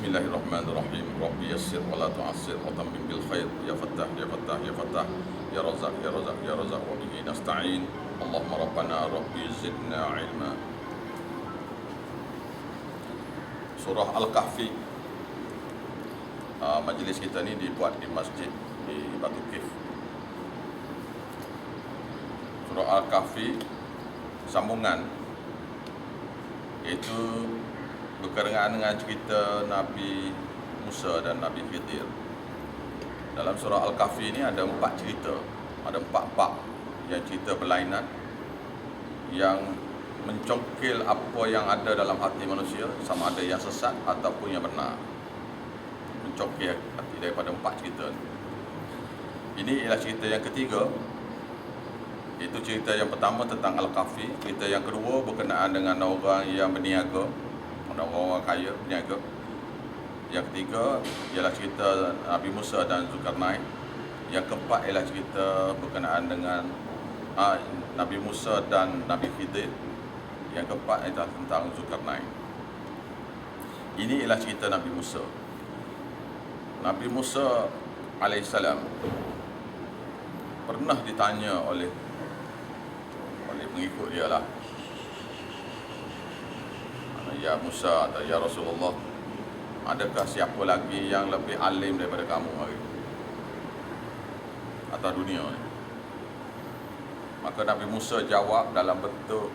Bismillahirrahmanirrahim. Rabbi yassir wa la tu'assir wa tammim bil khair. Ya Fattah, ya Fattah, ya Fattah. Ya Razak, ya Razak, ya Razak, wa bihi nasta'in. Allahumma rabbana rabbi zidna ilma. Surah Al-Kahfi. Majlis kita ni dibuat di masjid di Batu Kif. Surah Al-Kahfi sambungan, iaitu berkenaan dengan cerita Nabi Musa dan Nabi Khidir. Dalam surah Al-Kahfi ini ada 4 cerita, ada 4 bab yang cerita berlainan, yang mencongkil apa yang ada dalam hati manusia, sama ada yang sesat ataupun yang benar. Mencongkil hati daripada 4 cerita. Ini ialah cerita yang ketiga. Itu cerita yang pertama tentang Al-Kahfi. Cerita yang kedua berkenaan dengan orang yang berniaga, orang-orang kaya berniaga. Yang ketiga ialah cerita Nabi Musa dan Zulkarnain. Yang keempat ialah cerita berkenaan dengan Nabi Musa dan Nabi Khidir. Yang keempat ialah tentang Zulkarnain. Ini ialah cerita Nabi Musa. Nabi Musa alaihissalam pernah ditanya oleh pengikut dia lah, ya Musa atau ya Rasulullah, adakah siapa lagi yang lebih alim daripada kamu hari ini atas dunia ni? Maka Nabi Musa jawab dalam bentuk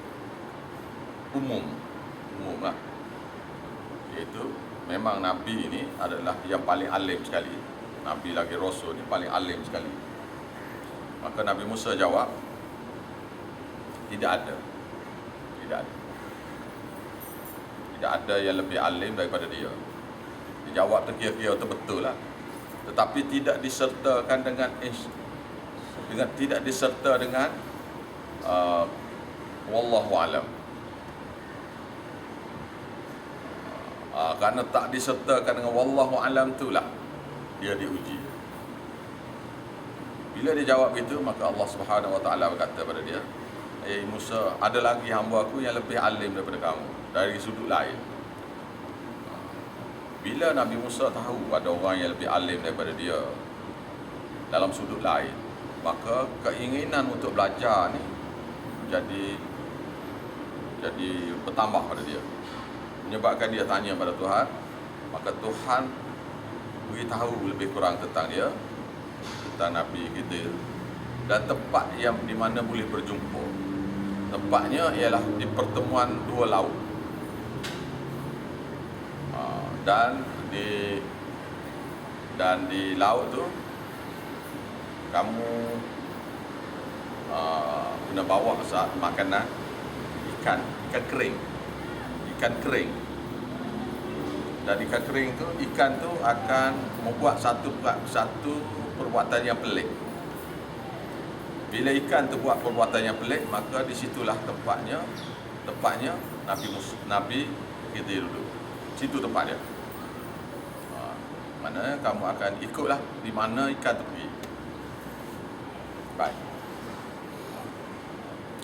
umum lah, iaitu memang Nabi ini adalah yang paling alim sekali. Nabi lagi Rasul ni paling alim sekali. Maka Nabi Musa jawab, tidak ada yang lebih alim daripada dia. Dijawab tu kira-kira tu betul lah, tetapi tidak disertakan dengan tidak diserta dengan wallahu alam. Kerana tak disertakan dengan wallahu alam itulah dia diuji. Bila dia jawab itu, maka Allah Subhanahu Wa Taala berkata pada dia, Musa, ada lagi hamba aku yang lebih alim daripada kamu dari sudut lain. Bila Nabi Musa tahu ada orang yang lebih alim daripada dia dalam sudut lain, maka keinginan untuk belajar ni jadi bertambah pada dia, menyebabkan dia tanya pada Tuhan. Maka Tuhan beritahu lebih kurang tentang dia, tentang Nabi Khidir, dan tempat yang di mana boleh berjumpa. Tempatnya ialah di pertemuan 2 laut. Dan di laut tu kamu kena bawa saat makanan ikan kering. Dan ikan kering tu, ikan tu akan membuat satu perbuatan yang pelik. Bila ikan tu buat perbuatan yang pelik, maka disitulah tempatnya Nabi Khidir duduk. Situ tempatnya. Mana kamu akan ikutlah di mana ikan tu pergi. Baik.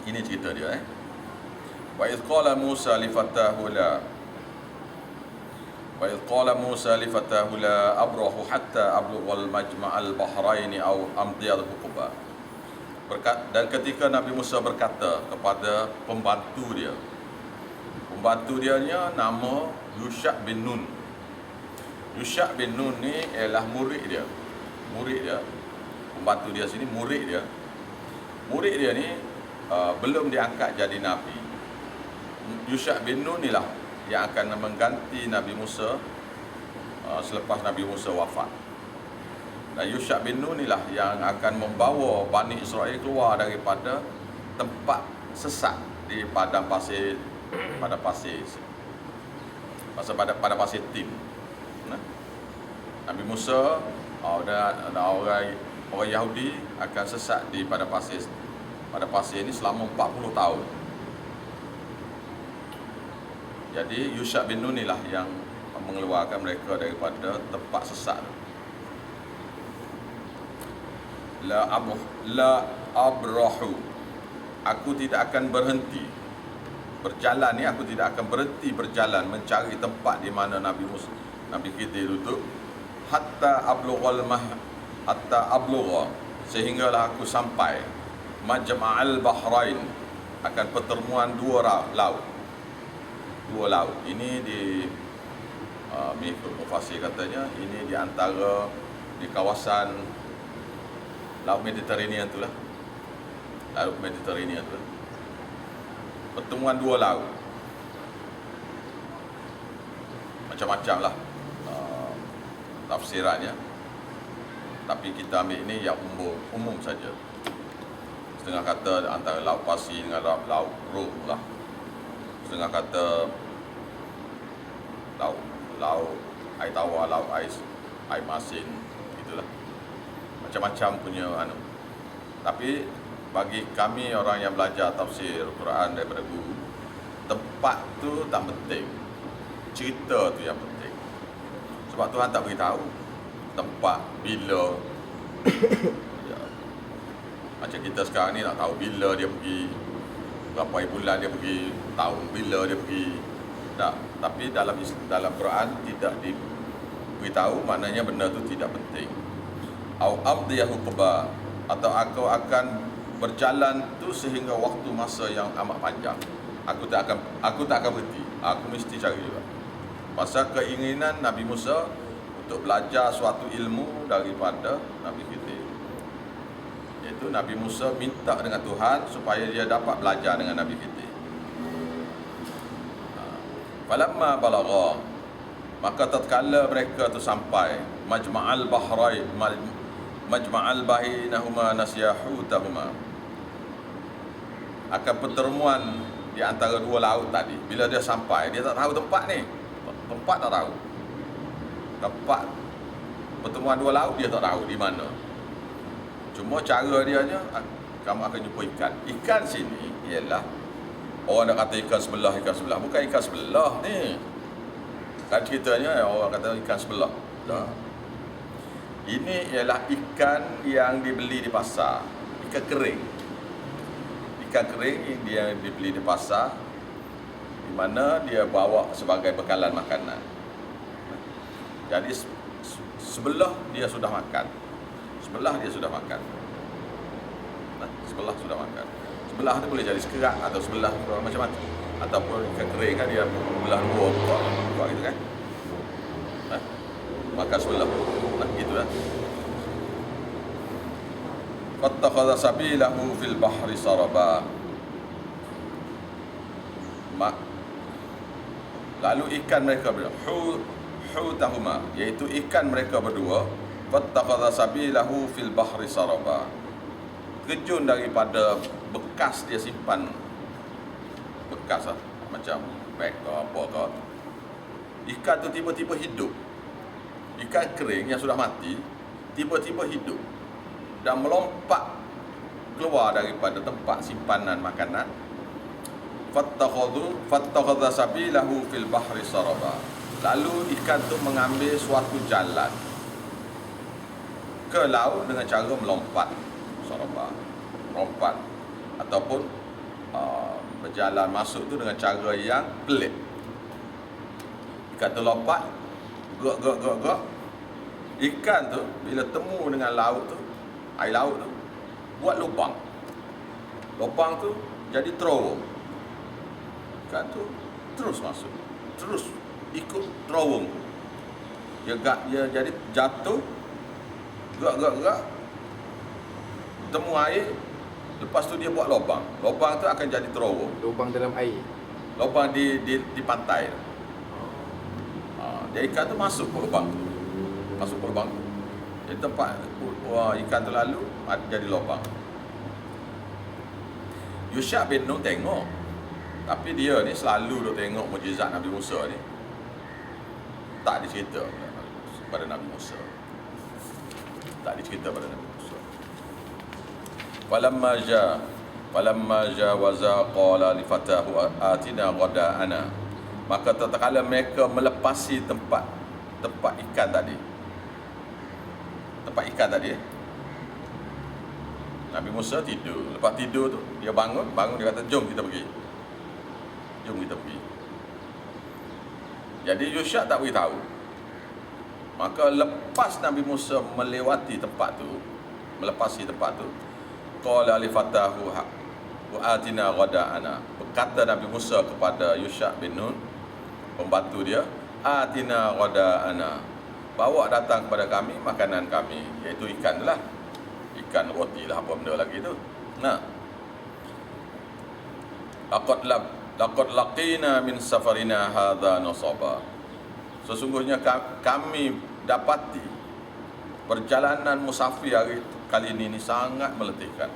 Ini cerita dia. Wa idh qala Musa li fatahu la abrahu hatta ablughal majma'al bahraini aw amdiyal huquba. Dan ketika Nabi Musa berkata kepada pembantu dia nama Yusha bin Nun. Yusha bin Nun ni ialah murid dia. Pembantu dia sini murid dia ni belum diangkat jadi Nabi. Yusha bin Nun inilah yang akan mengganti Nabi Musa selepas Nabi Musa wafat. Dan Yusha bin Nun inilah yang akan membawa Bani Israel keluar daripada tempat sesat di padang pasir, pada pasir Tim. Nabi Musa dan orang Yahudi akan sesat di pada pasir ini selama 40 tahun. Jadi Yusha bin Nun inilah yang mengeluarkan mereka daripada tempat sesat. La abrahu, aku tidak akan berhenti berjalan ni, aku tidak akan berhenti berjalan mencari tempat di mana Nabi Musa Nabi Khidir itu, hatta ablugha, sehinggalah aku sampai majma'al bahrain, akan pertemuan dua laut. Ini di Mufasir katanya ini di antara di kawasan Laut Mediterranean itulah. Laut Mediterranean tu. Pertemuan dua laut. Macam-macam lah tafsirannya. Tapi kita ambil ini yang umum saja. Setengah kata antara Laut Parsi dengan Laut Rum lah. Setengah kata laut air tawar, laut air masin, gitulah. Macam-macam punya anu. Tapi bagi kami orang yang belajar tafsir Quran daripada guru, tempat tu tak penting, cerita tu yang penting. Sebab Tuhan tak beritahu tempat, bila. Ya. Macam kita sekarang ni nak tahu bila dia pergi, berapa bulan dia pergi, tahun bila dia pergi. Tak. Tapi dalam Quran tidak diberitahu, maknanya benda tu tidak penting. Au amdiyahu qaba, atau aku akan berjalan tu sehingga waktu masa yang amat panjang. Aku tak akan berhenti. Aku mesti cari juga. Pasal keinginan Nabi Musa untuk belajar suatu ilmu daripada Nabi Khidir. Iaitu Nabi Musa minta dengan Tuhan supaya dia dapat belajar dengan Nabi Khidir. Falamma balagha, maka tatkala mereka tu sampai majma'al bahrain, majma'al bainahuma nasyahutahuma, akan pertemuan di antara dua laut tadi. Bila dia sampai, dia tak tahu tempat ni. Tempat tak tahu. Tempat pertemuan dua laut dia tak tahu di mana. Cuma cara dia nya, kamu akan jumpa ikan. Ikan sini ialah, orang dah kata ikan sebelah. Bukan ikan sebelah ni. Kan ceritanya orang kata ikan sebelah. Tak. Ini ialah ikan yang dibeli di pasar. Ikan kering. Ikan kering yang dibeli di pasar, di mana dia bawa sebagai bekalan makanan. Jadi sebelah dia sudah makan. Sebelah sudah makan. Sebelah tu boleh jadi sekerat atau sebelah macam-macam. Ataupun ikan kering kan dia belah dua buat gitu kan. Makan sebelah. Gitu lah. Fattakhadha sabilahu fil bahri saraba. Lalu ikan mereka berdua, hutahuma, iaitu ikan mereka berdua, fattakhadha sabilahu fil bahri saraba, terjun daripada bekas dia simpan, bekas lah, macam beg ke apa ke. Ikan tu tiba-tiba hidup. Ikan kering yang sudah mati tiba-tiba hidup dan melompat keluar daripada tempat simpanan makanan. Fattakhadha sabilahu fil bahri saraba. Lalu ikan tu mengambil suatu jalan ke laut dengan cara melompat. Saraba, melompat ataupun berjalan masuk tu dengan cara yang pelik. Ikan tu lompat, gerak. Ikan tu bila temu dengan laut tu, air laut tu, buat lubang. Lubang tu jadi terowong. Ikan tu terus masuk, terus ikut terowong. Dia jadi jatuh, gerak, temu air, lepas tu dia buat lubang. Lubang tu akan jadi terowong. Lubang dalam air. Lubang di pantai. Dia ikan tu masuk ke lubang tu. Jadi tempat ikan tu lalu jadi lubang. Yusha bin Nun tengok, tapi dia ni selalu duk tengok mukjizat Nabi Musa ni. Tak dicerita pada Nabi Musa. Falamma jawaza qala li fatahu atina ghada'ana. Maka tatkala mereka melepasi tempat ikan tadi. Nabi Musa tidur. Lepas tidur tu dia bangun dia kata jom kita pergi. Jadi Yusha tak beritahu. Maka lepas Nabi Musa melewati tempat tu, melepasi tempat tu, qala li fatahu wa atina ghada'ana. Berkata Nabi Musa kepada Yusha bin Nun, pembantu dia, atina ghada'ana. Bawa datang kepada kami makanan kami, iaitu ikan lah. Ikan, roti lah, apa benda lagi tu. Nah. Laqad laqina min safarina hadha nasaba. Sesungguhnya kami dapati perjalanan musafir hari kali ini sangat meletihkan,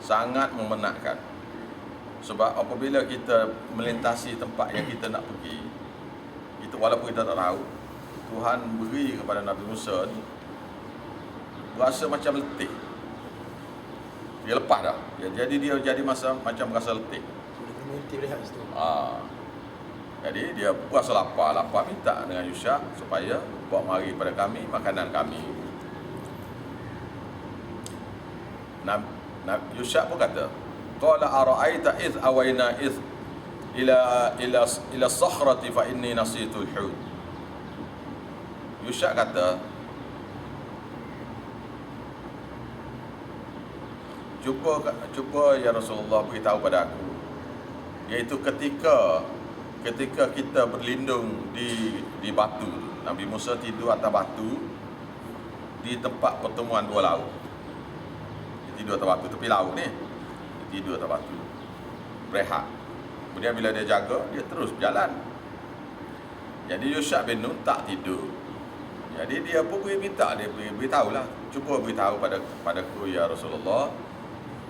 sangat memenatkan. Sebab apabila kita melintasi tempat yang kita nak pergi, kita walaupun kita tak tahu, Tuhan beri kepada Nabi Musa ni rasa macam letih. Dia lepas dah. Jadi dia jadi macam rasa letih. Berhenti berehat situ. Jadi dia puasa lapar minta dengan Yusha supaya bawa mari pada kami makanan kami. Yusha pun kata, qala ara'aita iz awayna iz ila sakhrati fa inni nasitul hut. Yusha kata, cuba ya Rasulullah beritahu pada aku, iaitu ketika kita berlindung di batu, Nabi Musa tidur atas batu di tempat pertemuan dua laut. Dia tidur atas batu tepi laut ni. Dia tidur atas batu, berehat. Kemudian bila dia jaga, dia terus berjalan. Jadi Yusha bin Nun tak tidur. Jadi dia pun minta, dia beritahulah, cuba beritahu padaku ya Rasulullah,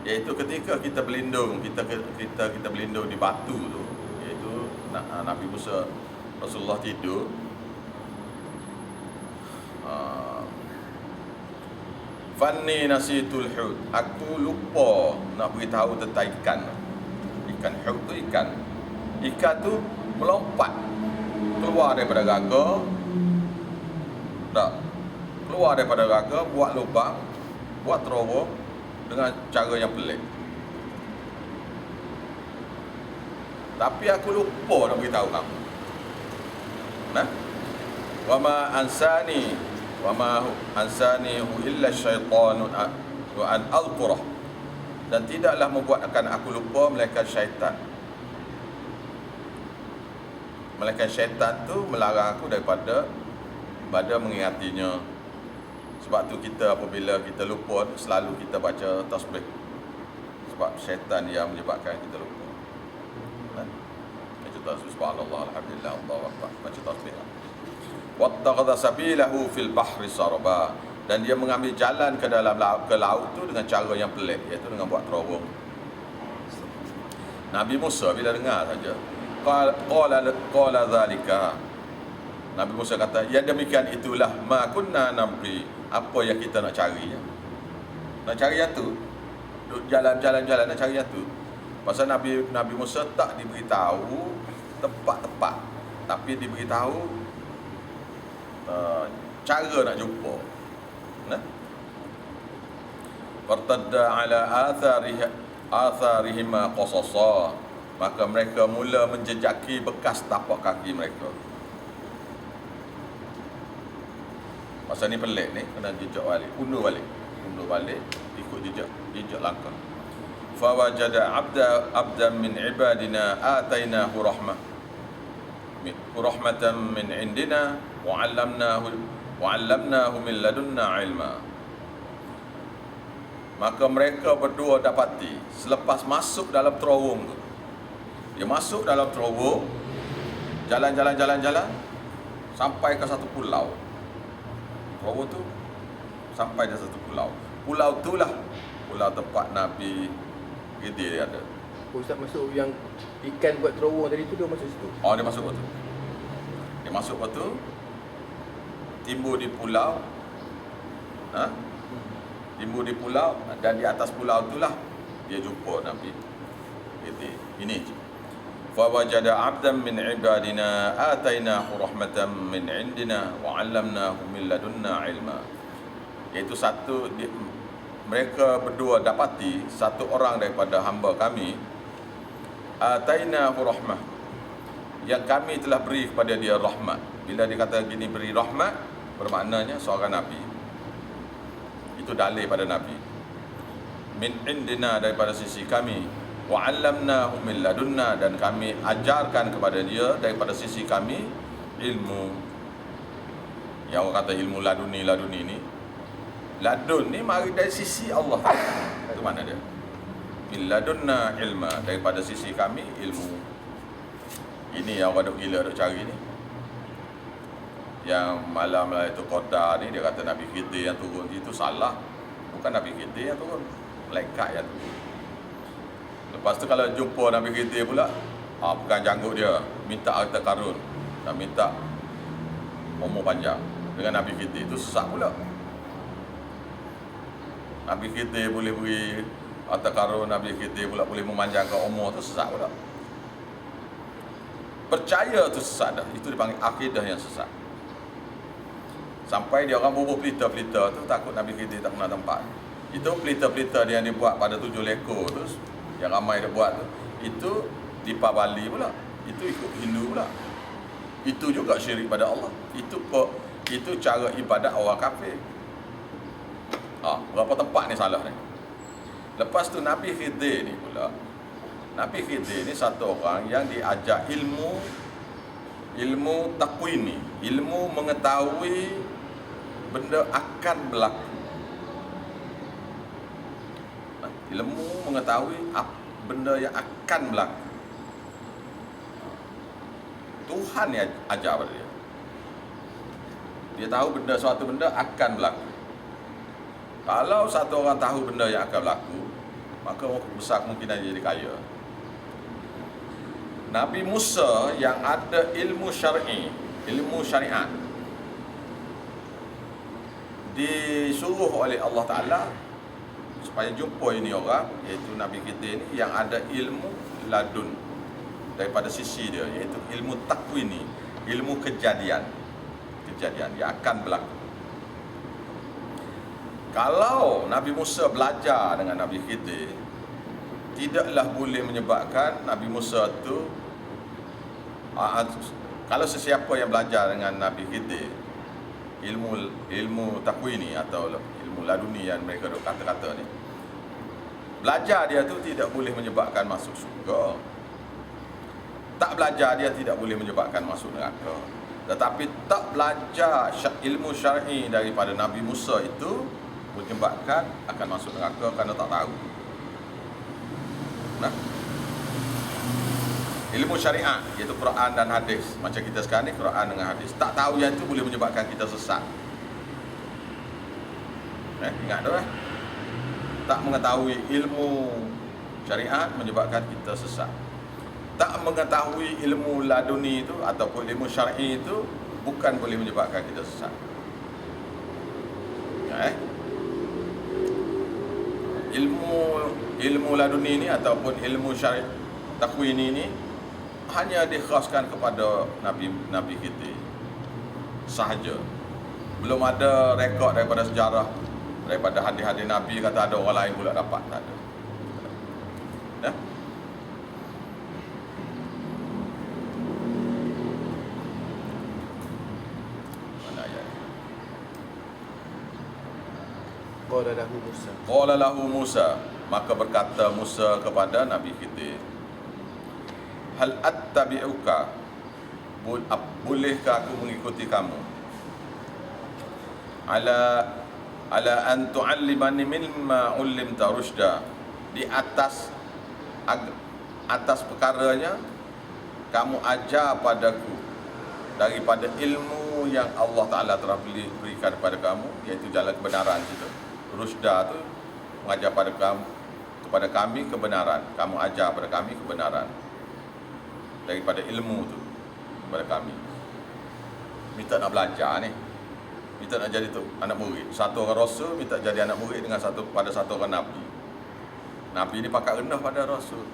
iaitu ketika kita berlindung, kita berlindung di batu tu, iaitu Nabi Musa, Rasulullah tidur, fanni nasitul hut, aku lupa nak beritahu tentang ikan hut tu, ikan tu melompat keluar daripada gaga, buat lubang, buat terowong dengan cara yang pelik. Tapi aku lupa nak beritahu kamu. Wa ma ansani illa syaitanu wa an alqurah. Dan tidaklah membuatkan aku lupa melainkan syaitan. Melainkan syaitan tu melarang aku daripada mengingatinya. Sebab tu kita apabila kita lupa, selalu kita baca tasbih. Sebab syaitan yang menyebabkan kita lupa. Baca tasbih, subhanallah, alhamdulillah, Allahu akbar. Baca tasbih. Wattakhadha sabilahu fil bahri saraba. Dan dia mengambil jalan ke dalam laut tu dengan cara yang pelik, iaitu dengan buat terowong. Nabi Musa bila dengar saja, qala zalika. Nabi Musa kata, ya demikian itulah ma kunna nabri, apa yang kita nak cari. Nak cari yang tu. Jalan-jalan nak cari yang tu. Pasal Nabi Musa tak diberitahu tempat-tempat, tapi diberitahu cara nak jumpa. Fartadda ala atharihima qasasa. Maka mereka mula menjejaki bekas tapak kaki mereka. Pasal ni pelik ni, kena jejak balik, undur balik, ikut jejak langkah. Fa wajada abdan min ibadina atainahu rahmatan min indina wa 'allamnahu min ladunna ilma. Maka mereka berdua dapati selepas masuk dalam terowong tu. Dia masuk dalam terowong, jalan sampai ke satu pulau. Terowong tu sampai di satu pulau. Pulau tu lah pulau tempat Nabi Khidir ada. Ustaz masuk yang ikan buat terowong tadi tu, dia masuk situ. Oh, dia masuk situ. Dia masuk situ, timbul di pulau. Timbul di pulau, dan di atas pulau itulah dia jumpa Nabi Khidir. Ini fa wajada 'abdan min ibadina atainahu rahmatan min indina wa 'allamnahu min ladunna ilma. Iaitu mereka berdua dapati satu orang daripada hamba kami, atainahu rahmah, yang kami telah beri kepada dia rahmat. Bila dia kata gini beri rahmat, bermaknanya seorang Nabi. Itu dalil pada Nabi. Min indina, daripada sisi kami. Wa 'allamnahu min ladunna, dan kami ajarkan kepada dia daripada sisi kami ilmu. Yang orang kata ilmu laduni ni. Ladun ni mari dari sisi Allah. Itu mana dia? Min ladunna ilma, daripada sisi kami ilmu. Ini yang orang duk gila duk cari ni. Yang malam itu Qadar ni dia kata Nabi Khidir yang turun, itu salah. Bukan Nabi Khidir yang turun, malaikat yang turun. Lepas tu kalau jumpa Nabi Khidir pula, bukan janggut dia, minta harta karun dan minta umur panjang dengan Nabi Khidir, itu sesat pula. Nabi Khidir boleh beri harta karun, Nabi Khidir pula boleh memanjangkan umur, tu sesat pula. Percaya tu sesat dah, itu dipanggil akidah yang sesat. Sampai dia orang bubuh pelita-pelita tu takut Nabi Khidir tak kenal tempat. Itu pelita-pelita yang dibuat pada 7 lekor tu, yang ramai dia buat tu, itu di Bali pula. Itu ikut Hindu pula. Itu juga syirik pada Allah. Itu cara ibadat orang kafir. Berapa tempat ni salah ni. Lepas tu Nabi Khidir ni pula, Nabi Khidir ni satu orang yang diajar ilmu takwini, ilmu mengetahui benda akan berlaku. Ilmu mengetahui benda yang akan berlaku. Tuhan yang ajar pada dia. Dia tahu suatu benda akan berlaku. Kalau satu orang tahu benda yang akan berlaku, maka besar kemungkinan dia jadi kaya. Nabi Musa yang ada ilmu syar'i, ilmu syariat, disuruh oleh Allah Ta'ala supaya jumpa ini orang, iaitu Nabi kita ini yang ada ilmu ladun daripada sisi dia, iaitu ilmu takwini, ilmu kejadian yang akan berlaku. Kalau Nabi Musa belajar dengan Nabi Khidir, tidaklah boleh menyebabkan Nabi Musa tu, kalau sesiapa yang belajar dengan Nabi Khidir ilmu takwini atau ilmu laduni yang mereka duk kata-kata ni, belajar dia tu tidak boleh menyebabkan masuk syurga. Tak belajar dia tidak boleh menyebabkan masuk neraka. Tetapi tak belajar ilmu syar'i daripada Nabi Musa itu menyebabkan akan masuk neraka kerana tak tahu. Ilmu syariat, iaitu Quran dan hadis. Macam kita sekarang ni, Quran dengan hadis. Tak tahu yang itu boleh menyebabkan kita sesat. Ingat tu tak mengetahui ilmu syariat menyebabkan kita sesat. Tak mengetahui ilmu laduni itu ataupun ilmu syar'i itu bukan boleh menyebabkan kita sesat. Ilmu laduni ini ataupun ilmu syar'i takwini ini hanya dikhaskan kepada Nabi kita sahaja. Belum ada rekod daripada sejarah, daripada hadis-hadis Nabi kata ada orang lain pula dapat, tak ada. Mana ayat? Qala lahu Musa, maka berkata Musa kepada Nabi Khidir, hal attabi'uka, bolehkah aku mengikuti kamu, ala an tu'allimani mimma 'ullimta rusyda, di atas perkaranya kamu ajar padaku daripada ilmu yang Allah Ta'ala telah berikan kepada kamu, iaitu jalan kebenaran itu. Rusyda tu mengajar kepada kami kebenaran, kamu ajar pada kami kebenaran daripada ilmu tu kepada kami. Minta nak belajar ni, minta nak jadi tu anak murid. Satu orang rasul minta jadi anak murid dengan satu orang nabi. Nabi ni pakat rendah pada rasul.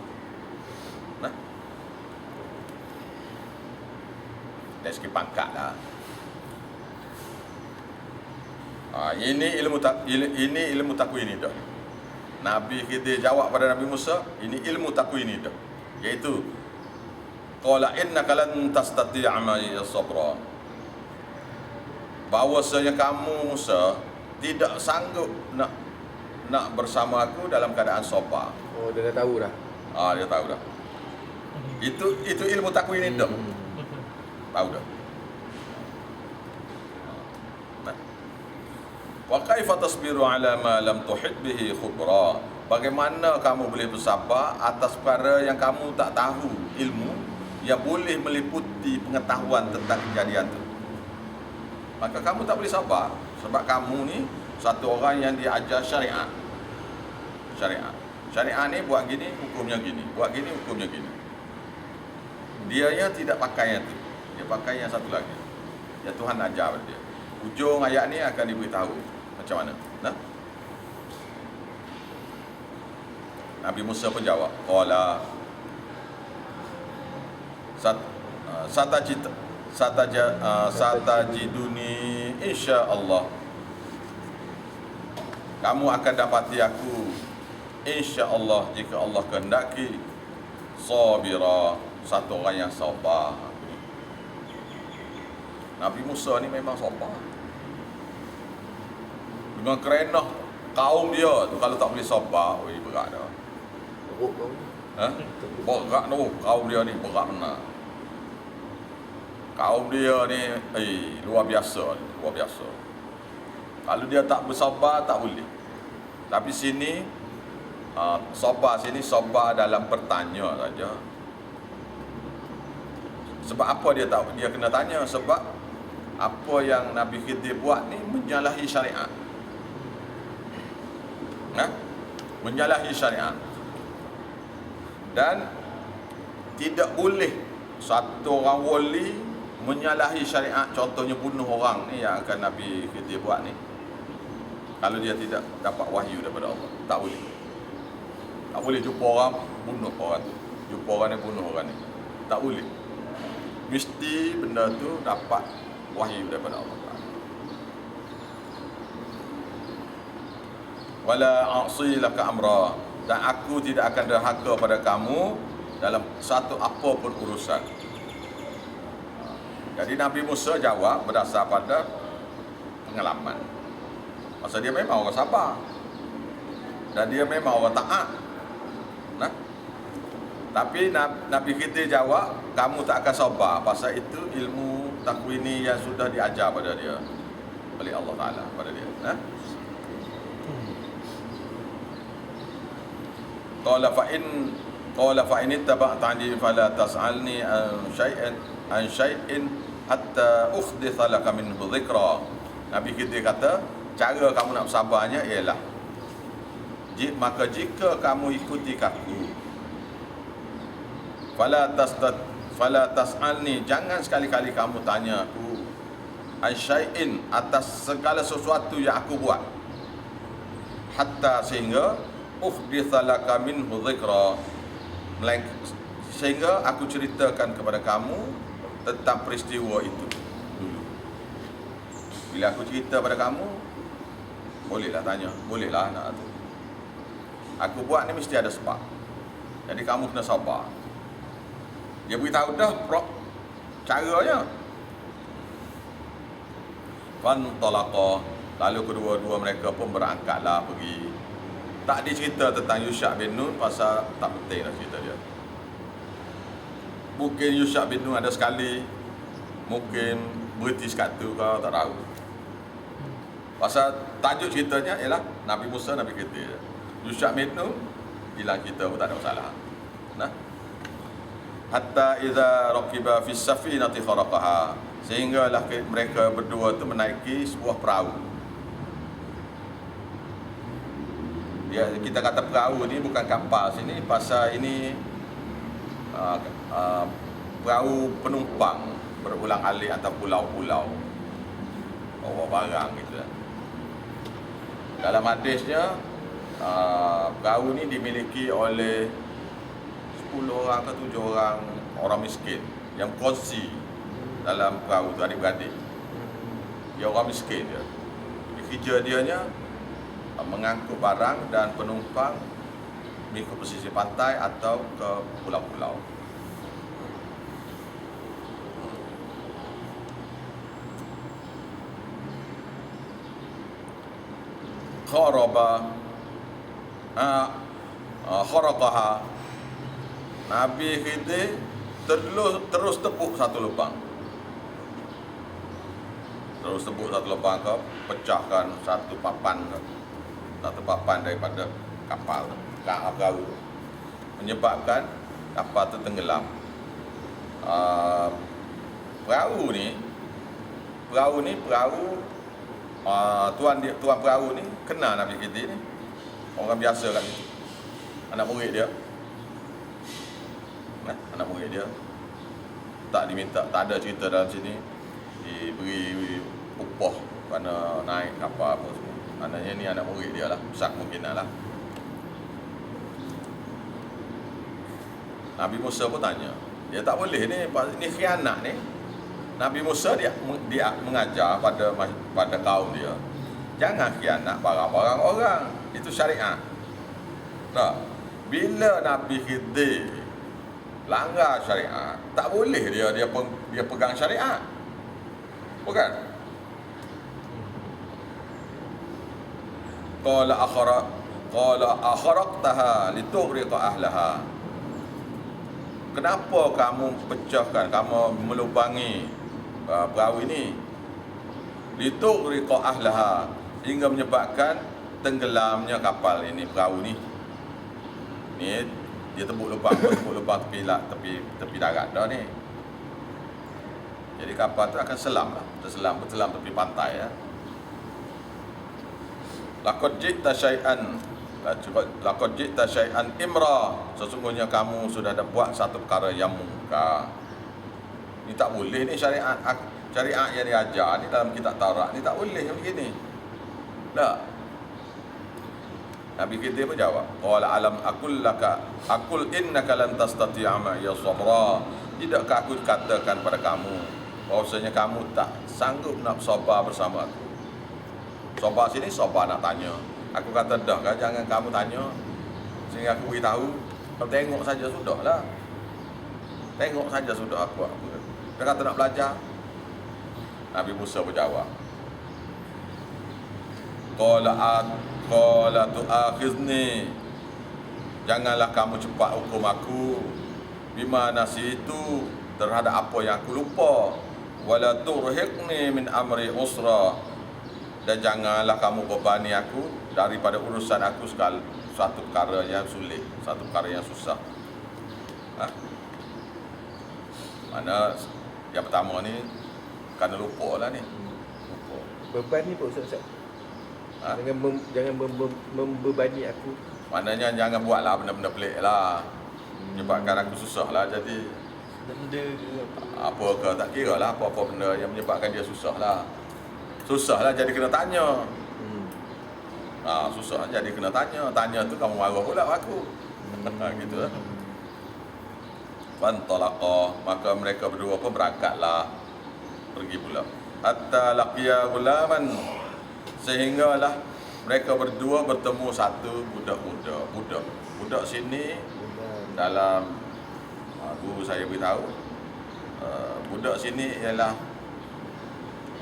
Dari segi pangkat lah. Ini ilmu takwini dah. Nabi kita jawab pada Nabi Musa, ini ilmu takwini dah, iaitu qala innaka lan tastati'a ma'iya sabra, bahwasanya kamu Musa tidak sanggup nak bersama aku dalam keadaan sopa. Oh, dia dah tahu dah. Dia tahu dah. Itu ilmu takwin itu. Tahu dah. Nah. Wa kaifa tasbiru ala ma lam tuhit bihi khubra? Bagaimana kamu boleh bersabar atas perkara yang kamu tak tahu ilmu yang boleh meliputi pengetahuan tentang kejadian itu? Maka kamu tak boleh sabar sebab kamu ni satu orang yang diajar syariat. Syariat ni buat gini, hukumnya gini. Buat gini, hukumnya gini. Dianya tidak pakai yang tu. Dia pakai yang satu lagi. Yang Tuhan ajar pada dia. Ujung ayat ni akan diberitahu macam mana. Nah? Nabi Musa pun jawab, qala satajiduni insya-Allah. Kamu akan dapati aku insya-Allah jika Allah kehendaki sabira, satu orang yang sabar. Nabi Musa ni memang sabar. Dengan kerana kaum dia tu kalau tak boleh sabar, oi berat dah. Teruk kau. Berat tu, kaum dia ni berat benar. Kaum dia ni luar biasa. Kalau dia tak bersabar tak boleh. Tapi sini sabar sini sabar dalam bertanya saja. Sebab apa dia tahu? Dia kena tanya sebab apa yang Nabi Khidir buat ni menyalahi syariat. Menyalahi syariat. Dan tidak boleh satu orang wali menyalahi syariat, contohnya bunuh orang ni yang akan Nabi Khidir buat ni. Kalau dia tidak dapat wahyu daripada Allah, tak boleh. Tak boleh jumpa orang, bunuh orang tu. Jumpa orang ni, bunuh orang ni. Tak boleh. Mesti benda tu dapat wahyu daripada Allah. Wala a'si laka amra, dan aku tidak akan derhaka pada kamu dalam satu apapun urusan. Jadi Nabi Musa jawab berdasar pada pengalaman. Pasal dia memang orang sabar. Dan dia memang orang taat. Tapi Nabi Khidir jawab, kamu tak akan sabar. Pasal itu ilmu takwini yang sudah diajar pada dia oleh Allah Ta'ala pada dia. Qala fa in ittaba'tani fala tas'alni an syai'in hatta ukhditha laka minhu dhikra. Nabi Khidir kata, cara kamu nak bersabarnya ialah maka jika kamu ikuti aku, fala tas'alni, jangan sekali-kali kamu tanya aku an syai'in, atas segala sesuatu yang aku buat, hatta sehingga uhditha laka minhu dhikra, sehingga aku ceritakan kepada kamu tentang peristiwa itu dulu. Bila aku cerita pada kamu, bolehlah tanya, bolehlah nak tu. Aku buat ni mesti ada sebab. Jadi kamu kena sabar. Dia beritahu dah caranya. Fantalaqa, lalu kedua-dua mereka pun berangkatlah pergi. Tak dicerita tentang Yusha' bin Nun pasal tak penting lah cerita dia. Mungkin Yusha' bin Nun ada sekali, mungkin berhenti sekatu kau tak tahu. Pasal tajuk ceritanya ialah Nabi Musa, Nabi Khidir. Yusha' bin Nun hilang cerita pun tak ada masalah. Hatta idza raqiba fi safinati kharaqaha, sehinggalah mereka berdua tu menaiki sebuah perahu. Kita kata perahu ni bukan kapal sini, pasal ini perahu penumpang berulang-alik antara pulau-pulau bawa barang gitu. Dalam hadisnya perahu ni dimiliki oleh 10 orang ke 7 orang miskin yang kongsi dalam perahu tu, adik-beradik. Dia orang miskin dia. Kerja dianya mengangkut barang dan penumpang mengikut pesisir pantai atau ke pulau-pulau. kharaba kharaqaha. Nabi Khidir terus tepuk satu lubang. Terus tepuk satu lubang ke, pecahkan satu papan daripada kapal perahu, menyebabkan kapal itu tenggelam. Perahu tuan perahu ni kenal Nabi Khidir ni. Orang biasa kat situ. Anak murid dia. Anak murid dia. Tak diminta, tak ada cerita dalam sini diberi upah kerana naik kapal apa semua. Maknanya ni anak murid dia lah, besar kemungkinan lah. Nabi Musa pun tanya, dia tak boleh ni khianat ni. Nabi Musa dia mengajar pada kaum dia, jangan khianat barang-barang orang. Itu syariat. Tak. Bila Nabi Khidir langgar syariat, tak boleh dia pegang syariat. Bukan? Qala akharaqtaha litughriqa ahlaha. Kenapa kamu pecahkan, kamu melubangi perahu ini? Litughriqa ahlaha, hingga menyebabkan tenggelamnya kapal ini, perahu ni. Ni dia tepuk lubang tepi darat dah ni. Jadi kapal tu akan terselam tepi pantai ya. Laqad ji'ta syai'an imra. Sesungguhnya kamu sudah dah buat satu perkara yang mungkar. Ni tak boleh ni syariat yang diajar ni dalam kitab Taurat ni tak boleh yang begini. Tak. Nabi Khidir pun jawab, qala alam aqul innaka lan tastati'a ma'iya sabra. Tidakkah aku katakan pada kamu bahwasanya kamu tak sanggup nak sabar bersama aku. Sabar sini sabar nak tanya. Aku kata dah kan, jangan kamu tanya sehingga aku beritahu. Kalau tengok saja sudahlah. Tengok saja sudah aku. Dia kata nak belajar. Nabi Musa berjawab, Qala tu'akhizni, janganlah kamu cepat hukum aku bima nasitu, terhadap apa yang aku lupa. Wala turhiqni min amri usra, dan janganlah kamu bebani aku daripada urusan aku satu perkara yang sulit, satu perkara yang susah. Mana yang pertama ni kerana lupa lah ni. Lupa. Beban ni Pak Ustaz. Jangan membebani aku. Maknanya jangan buatlah benda-benda pelik lah. Menyebabkan aku susah lah. Jadi Benda apa ke tak kira lah, apa-apa benda yang menyebabkan dia susah lah. Susah lah jadi kena tanya. Susah jadi kena tanya. Tanya tu kamu marah pula aku. Gitu lah. Fantalaqa, maka mereka berdua pun berangkatlah, pergi pula. Hatta laqiya gulaman, sehinggalah mereka berdua bertemu satu budak muda. Budak sini dalam guru saya beritahu, budak sini ialah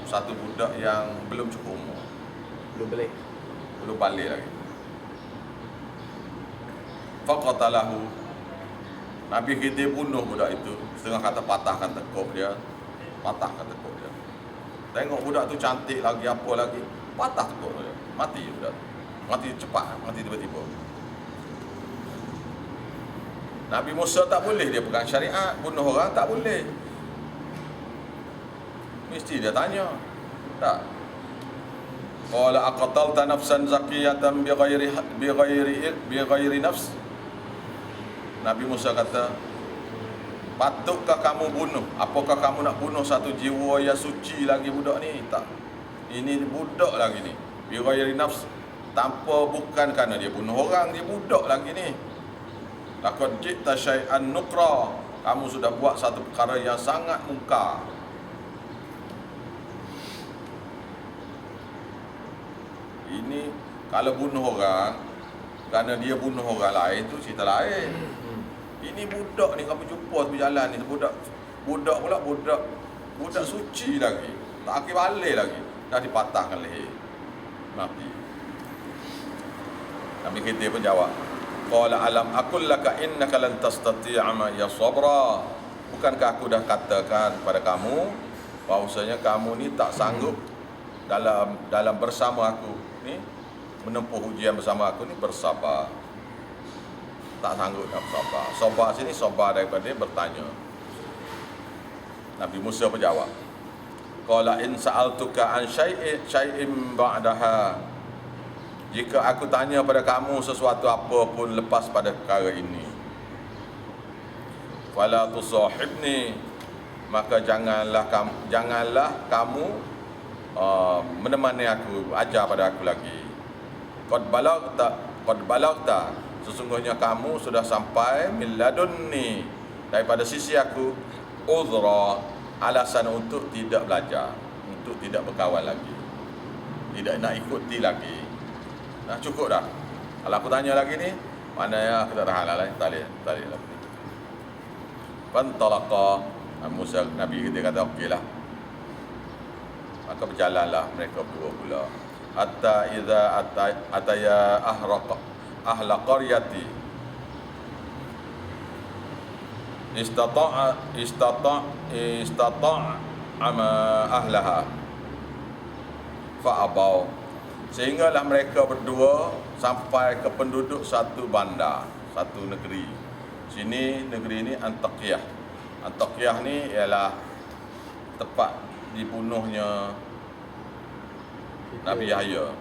satu budak yang belum cukup umur, belum balik lagi. Faqatalahu, Nabi Khidir bunuh budak itu. Setengah kata patahkan tekuk dia. Tengok budak tu cantik lagi, apa lagi, patah tekuk dia. Mati budak. Mati cepat, mati tiba-tiba. Nabi Musa tak boleh dia pegang syariat, bunuh orang tak boleh. Mesti dia tanya. Tak. Qala aqtalta nafsan zakiyatan bighairi nafs. Nabi Musa kata, patutkah kamu bunuh? Apakah kamu nak bunuh satu jiwa yang suci lagi budak ni? Tak. Ini budak lagi ni. Bighairi nafs, tanpa, bukan kerana dia bunuh orang, dia budak lagi ni. Laqad ji'ta syai'an nukra, kamu sudah buat satu perkara yang sangat mungkar. Ini kalau bunuh orang kerana dia bunuh orang lain tu cerita lain. Ini budak ni kamu jumpa tepi jalan ni, budak pula budak suci lagi, tak akhir balik lagi, dah dipatahkan leher, mati. Nabi Khidir pun jawab, qala alam aqul laka innaka lan tastati'a ma'iya sabra. Bukankah aku dah katakan pada kamu bahawasanya kamu ni tak sanggup dalam bersama aku ni, menempuh ujian bersama aku ni bersabar. Tak sanggup nak bersabar. Sabar sini sabar daripada bertanya. Nabi Musa berjawab, qala in sa'altuka an syai'in ba'daha. Jika aku tanya pada kamu sesuatu apa pun lepas pada perkara ini, fala tusahibni, maka janganlah kamu menemani aku, ajar pada aku lagi. Qad balagta, sesungguhnya kamu sudah sampai min ladunni, daripada sisi aku, uzra, alasan untuk tidak belajar, untuk tidak berkawan lagi, tidak nak ikuti lagi. Nah, cukup dah. Kalau aku tanya lagi ni, maknanya aku tak tahan lah, tak boleh lagi. Fantalaqa, Musa, Nabi kita kata okeylah. Maka berjalanlah mereka berdua pula. Hatta idza ataya ahla qaryati istata'a ahlaha fa'abau. Sehinggalah mereka berdua sampai ke penduduk satu bandar, satu negeri. Sini negeri ini Antakya. Antakya ni ialah tempat dibunuhnya Nabi Yahya.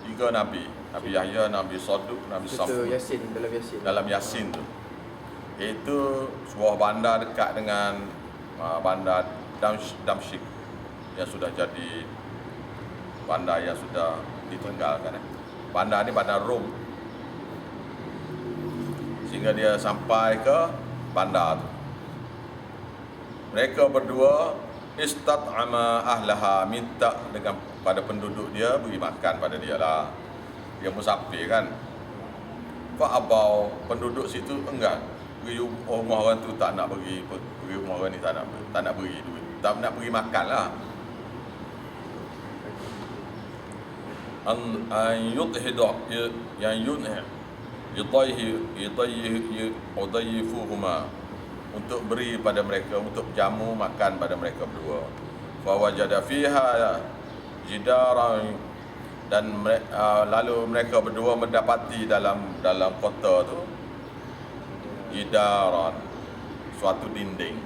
3 Nabi. Nabi Yahya, Nabi Saduq, Nabi Samud. Yasin, Dalam Yasin tu. Iaitu sebuah bandar dekat dengan bandar Damsyik yang sudah jadi bandar yang sudah ditinggalkan. Bandar ni bandar Rom. Sehingga dia sampai ke bandar tu. Mereka berdua istat'ama ahlaha, minta dengan pada penduduk dia, beri makan pada dia lah. Dia musafir kan. Fa'abau, penduduk situ enggan. Beri rumah orang tu tak nak beri rumah orang ni tak nak beri duit, tak nak beri makan lah. An yudhidah yang yunhi yudayyifuhuma, untuk beri pada mereka, untuk jamu makan pada mereka berdua. Fa wajada fiha jidaran, dan lalu mereka berdua mendapati dalam kota tu jidaran, suatu dinding.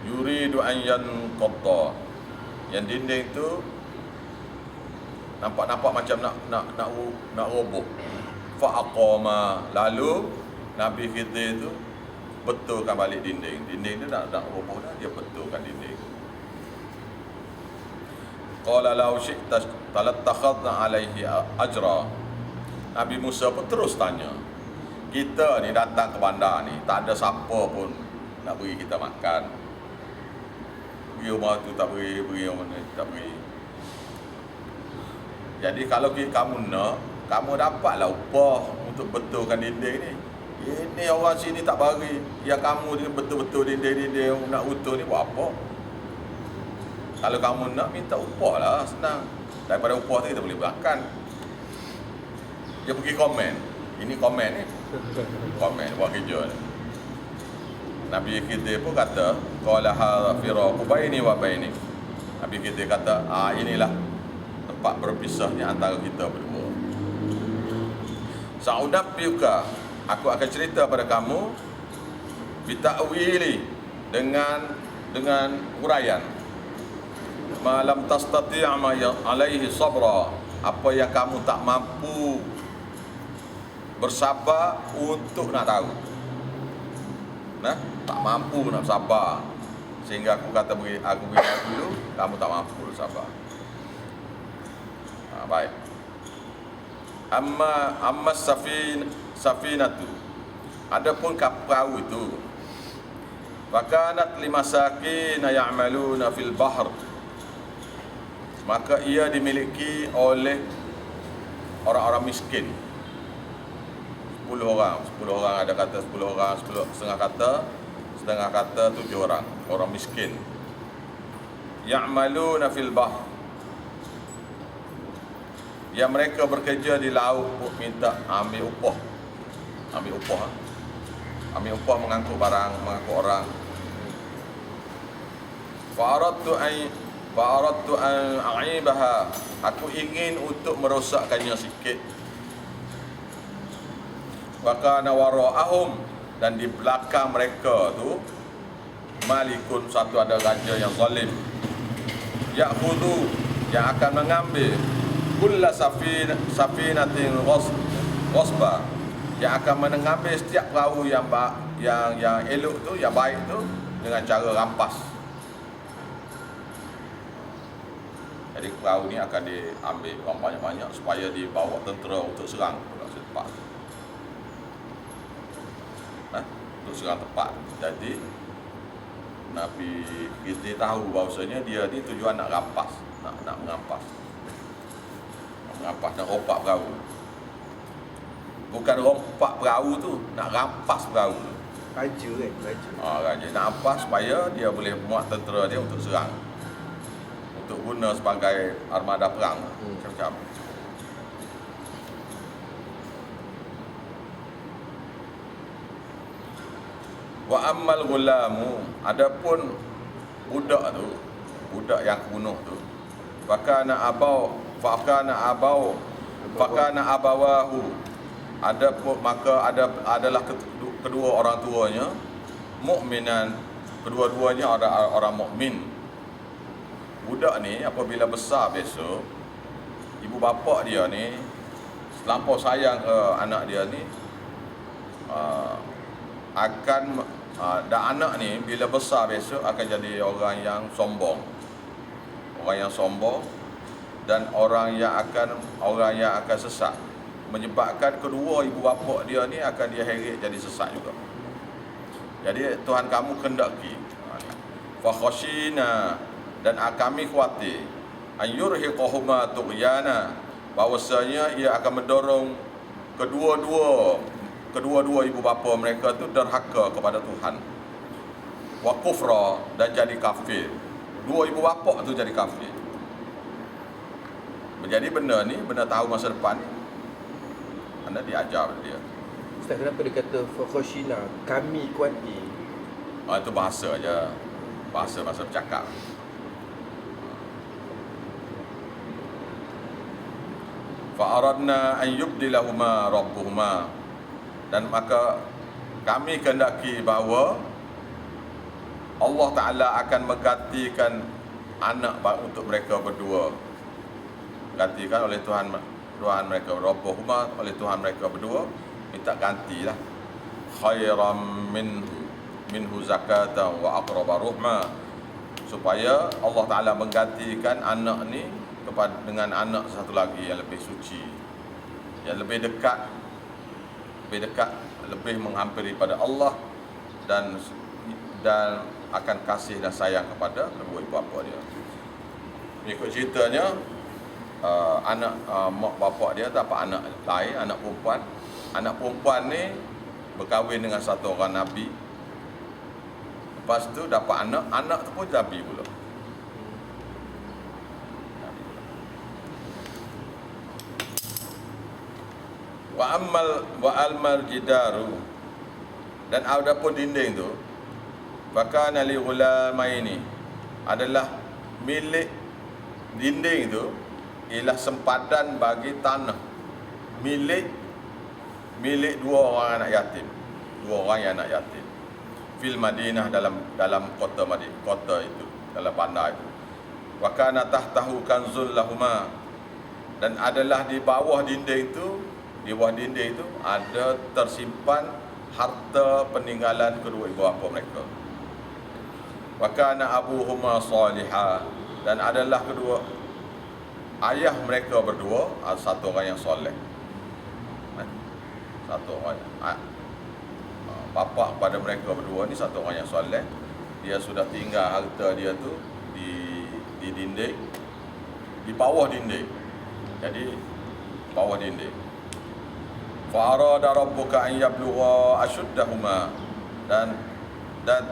Yuridu an yanqadda, yang dinding tu nampak macam nak roboh. Fa aqama, lalu Nabi Khidir tu betulkan balik dinding. Dinding tu nak roboh dah, dia betulkan dinding. Qala law syi'ta talattakhadna alaihi ajra. Nabi Musa pun terus tanya, kita ni datang ke bandar ni, tak ada siapa pun nak beri kita makan. Beri rumah tu tak beri rumah ni tak beri. Jadi kalau kamu nak, kamu dapatlah upah untuk betulkan dinding ni. Ini orang sini tak bagi, ya kamu ni betul-betul dinding nak utuh ni buat apa? Kalau kamu nak, minta upah lah, senang. Daripada upah tu kita boleh makan. Dia pergi komen. Ini komen ni. Komen buat kerja ni. Nabi Khidir pun kata, qala hadza firaqu baini wa bainik. Nabi Khidir kata, inilah tempat berpisahnya antara kita berdua. Sa'udabbiuka, aku akan cerita pada kamu bita'wili, dengan huraian. Malam tastati' ma alaihi sabra, apa yang kamu tak mampu bersabar untuk nak tahu. Tak mampu nak bersabar, sehingga aku kata aku beritahu dulu, kamu tak mampu bersabar. Baik. Amma safinatu, adapun perahu itu, fakanat limasakin ya'maluna fil bahr, maka ia dimiliki oleh orang-orang miskin. 10 orang ada kata 10 orang, setengah kata 7 orang miskin. Ya'maluna fil bahr, yang mereka bekerja di laut minta ambil upah. Ambil upah mengangkut barang, mengangkut orang. Fa'aradtu an a'ibaha. Aku ingin untuk merosakkannya sikit. Wa kana wara'ahum, dan di belakang mereka tu malikun, satu ada raja yang zalim. Ya'khudhu, yang akan mengambil kulla safinatin ghasba, yang akan mengambil setiap perahu yang elok tu, yang baik tu, dengan cara rampas. Jadi perahu ni akan diambil orang banyak-banyak supaya dibawa tentera untuk serang tempat. Untuk serang tempat. Jadi Nabi Khidir tahu bahawasanya dia ni tujuan nak rampas, nak mengampas dan rompak perahu. Bukan rompak perahu tu, nak rampas perahu tu. Raja kan, raja. Raja nak rampas supaya dia boleh muat tentera dia untuk serang, untuk guna sebagai armada perang macam-macam. Wa ammal gulamu, adapun budak tu, budak yang bunuh tu, fakana abawahu, adalah kedua orang tuanya mukminan, kedua-duanya orang mukmin. Budak ni apabila besar besok, ibu bapa dia ni selampau sayang ke anak dia ni, dan anak ni bila besar besok akan jadi orang yang sombong. Orang yang sombong dan orang yang akan sesat, menyebabkan kedua ibu bapa dia ni akan dia heret jadi sesat juga. Jadi Tuhan kamu kendaki, fa khashina, dan kami khawatir, an yurhiqahuma tughyana, bahwasanya ia akan mendorong kedua-dua ibu bapa mereka tu derhaka kepada Tuhan, wa kufra, dan jadi kafir. Dua ibu bapa tu jadi kafir. Jadi benda ni, benda tahu masa depan ni, anda diajar pada dia. Ustaz, kenapa dia kata fakhoshina, kami kuati? Itu bahasa aja, bahasa bercakap. Fa'aradna an yubdilahuma rabbuhuma, dan maka kami kehendaki bahawa Allah Ta'ala akan menggantikan anak untuk mereka berdua. Gantikan oleh Tuhan mereka, rabbuhuma, oleh Tuhan mereka berdua, minta gantilah. Khairam minhu zakatan wa aqraba ruhma, supaya Allah Ta'ala menggantikan anak ni dengan anak satu lagi yang lebih suci, yang lebih dekat, lebih menghampiri pada Allah, dan akan kasih dan sayang kepada kedua ibu bapa dia. Mengikut ceritanya, mak bapa dia dapat anak lain, anak perempuan. Anak perempuan ni berkahwin dengan satu orang Nabi. Lepas tu dapat anak tu pun Nabi pula. Wa almal jidaru, dan adapun dinding tu, fakana li ghulamaini, adalah milik dinding tu ialah sempadan bagi tanah milik dua orang anak yatim, fil Madinah, dalam kota Madinah, kota itu, dalam bandar itu. Wa kana tahtahu kanzul lahuma, dan adalah di bawah dinding itu ada tersimpan harta peninggalan kedua ibu bapa mereka. Wa kana abuhuma salihah, dan adalah kedua ayah mereka berdua satu orang yang soleh. Satu orang, bapa pada mereka berdua ni satu orang yang soleh. Dia sudah tinggal harta dia tu di dinding, di bawah dinding. Jadi bawah dinding. Fa arada rabbuka an yablugha ashuddahuma, dan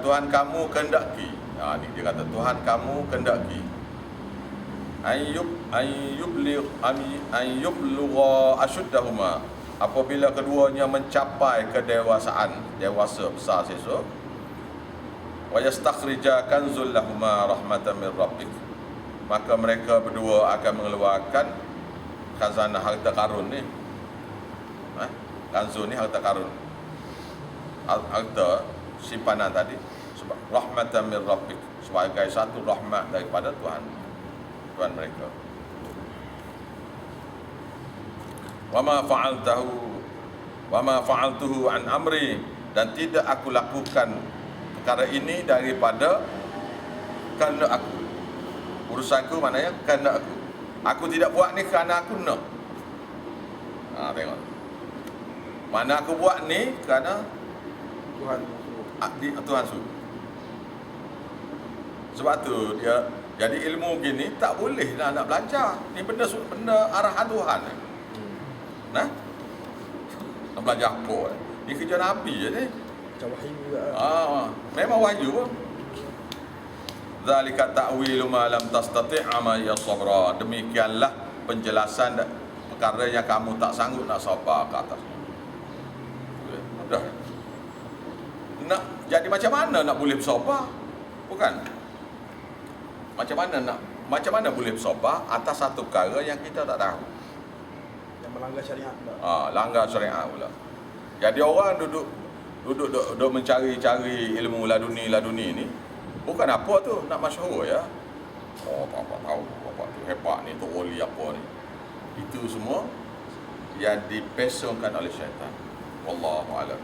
Tuhan kamu kehendaki. Ni dia kata Tuhan kamu kehendaki ayyublugha ashuddahuma, apabila keduanya mencapai dewasa besar sesok, wa yastakhrija kanzul lahuma rahmatan min rabbik, maka mereka berdua akan mengeluarkan khazanah harta karun ni. Kanzul ni harta karun, harta simpanan tadi, sebab rahmatan min rabbik, sebagai satu rahmat daripada Tuhan mereka. Wa ma fa'altuhu an amri, dan tidak aku lakukan perkara ini daripada kerana aku. Urusanku maknanya kerana aku. Aku tidak buat ni kerana aku nak. Tengok. Mana aku buat ni kerana Tuhan suruh. Sebab tu dia jadi ilmu gini tak boleh lah nak belajar. Ni benda arahan Tuhan. Nah, nak belajar apa? Ni kerja Nabi je ni. Macam wahyu juga. Memang wahyu pun. Zalika ta'wilu ma lam tastati' ma yasabra. Demikianlah penjelasan perkara yang kamu tak sanggup nak sabar ke atasnya. Dah. Nak jadi macam mana nak boleh bersabar? Bukan. Macam mana boleh bersabar atas satu perkara yang kita tak tahu? Yang melanggar syariat pula. Langgar syariat pula. Jadi orang duduk mencari-cari ilmu laduni ni, bukan apa tu nak masyhur ya. Tak tahu apa tu hebat ni, tu wali apa ni. Itu semua yang dipesongkan oleh syaitan. Wallahu a'lam.